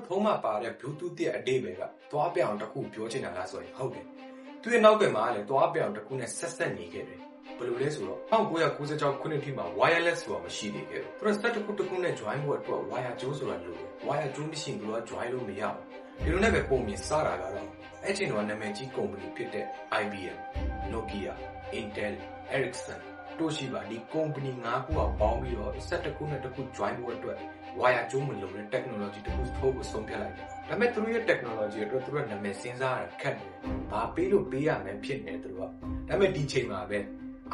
ဖုန်းမှာပါတဲ့ Bluetooth ရဲ့အဓိပ္ပာယ်ကသွားပြောင်တစ်ခုပြောချင်တာလားဆိုရင်ဟုတ်တယ်သူရဲ့နောက်ကွယ်မှာလည်းသွားပြောင်တစ်ခုနဲ့ဆက်နေခဲ့တယ်ဘယ်လိုလဲဆိုတော့1996ခုနှစ်ထိမှာ wireless ဆိုတာမရှိသေးခဲ့ဘူးသူတို့စက်တစ်ခုနဲ့ join ဖို့အတွက် wire ကြိုးဆိုတာလိုတယ် wire ကြိုးမရှိဘူးတော့ join လို့မရဘူးဒီလိုနဲ့ပဲပုံမြင်စတာကတော့အဲ့ချိန်တော့နာမည်ကြီးကုမ္ပဏီဖြစ်တဲ့ IBM Nokia Intel Ericsson Toshiba ဒီကုမ္ပဏီ၅ခုအောင်ပေါင်းပြီးတော့စက်တစ်ခုနဲ့တစ်ခု join ဖို့အတွက် wire ကြိုးမလိုတဲ့ technology တစ်ခုထုတ်ဖို့ဆုံးဖြတ်လိုက်တယ်ဒါပေမဲ့သူတို့ရဲ့ technology အတွက်သူတို့နာမည်စဉ်းစားရတာခက်တယ်ဘာပေးလို့ပေးရမယ်ဖြစ်နေတယ်သူတို့ကဒါပေမဲ့ဒီချိန်မှာပဲ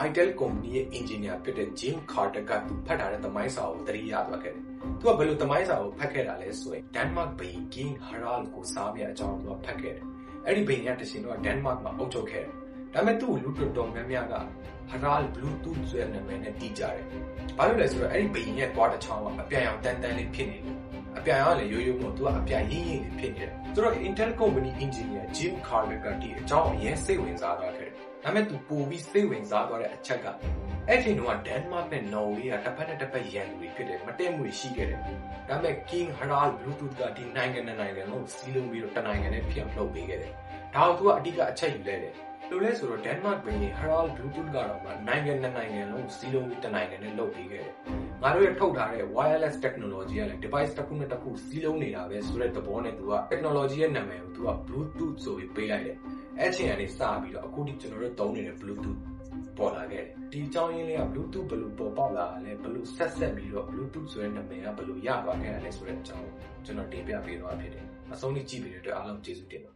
Intel ကုမ္ပဏီရဲ့ engineer ဖြစ်တဲ့ Jim Carter ကသူဖတ်ထားတဲ့သမိုင်းစာကိုသတိရသွားခဲ့တယ်သူကဘယ်လိုသမိုင်းစာကိုဖတ်ခဲ့တာလဲဆိုရင် Denmark ဘုရင် King Harald ကိုစားပြအကြောင်းသူကဖတ်ခဲ့တယ်အဲ့ဒီဘုရင်ကတရှင်တော့ Denmark မှာအုပ်ချုပ်ခဲ့တယ်ဒါပေမဲ့သူ့ကိုလူတော်များများက Harald Bluetooth ဆိုတဲ့နာမည်နဲ့တီးကြတယ်ဘာလို့လဲဆိုတော့အဲ့ဒီဘုရင်ရဲ့သွားတစ်ချောင်းကအပြိုင်အောင်တန်းလေးဖြစ်နေတယ်အပြိုင်အောင်လည်းရိုးရိုးမို့သူကအပြိုင်ရင်းလေးဖြစ်နေတယ်ဆိုတော့ Intel Company Engineer Jim Carter ကဒီအကြောင်းအရင်စိတ်ဝင်စားသွားခဲ့တယ်ဒါပေမဲ့သူပိုပြီးစိတ်ဝင်စားသွားတဲ့အချက်ကအဲ့ချိန်တော့ Denmark နဲ့ Norway ကတစ်ဖက်နဲ့တစ်ဖက်ရန်လူတွေဖြစ်တယ်မတည့်မှုရှိခဲ့တယ်ဒါပေမဲ့ King Harald Bluetooth ကဒီနိုင်ငံလုံးစီးလုံးပြီးတော့တနိုင်ငံနဲ့ပြန်လုပ်ပေးခဲ့တယ်ဒါကိုသူကအဓိကအချက်ယူလဲတယ်လို့လဲဆိုတော့ Denmark ဘယ်ရင် Harald Bluetooth ကတော့နိုင်ငံလုံးစီးလုံးပြီးတနိုင်ငံနဲ့လုပ်ပေးခဲ့တယ်ငါတို့ရထုတ်ထားတဲ့ wireless technology ကလည်း device တစ်ခုနဲ့တစ်ခုစီးလုံးနေတာပဲဆိုတဲ့သဘောနဲ့သူက technology ရဲ့နာမည်ကိုသူက Bluetooth ဆိုပြီးပေးလိုက်တယ်အဲ့ချိန်ကနေစပြီးတော့အခုဒီကျွန်တော်တို့သုံးနေတဲ့ Bluetooth ပေါ်လာခဲ့တယ်ဒီအကြောင်းရင်းလေးက Bluetooth ဘယ်လိုပေါ်ပေါက်လာလဲဘယ်လိုဆက်ပြီးတော့ Bluetooth ဆိုတဲ့နာမည်ကဘယ်လိုရသွားခဲ့ရလဲဆိုတဲ့အကြောင်းကျွန်တော်တင်ပြပေးသွားဖြစ်တယ်အဆုံးထိကြည့်ပေးတဲ့အတွက်အားလုံးကျေးဇူးတင်ပါတယ်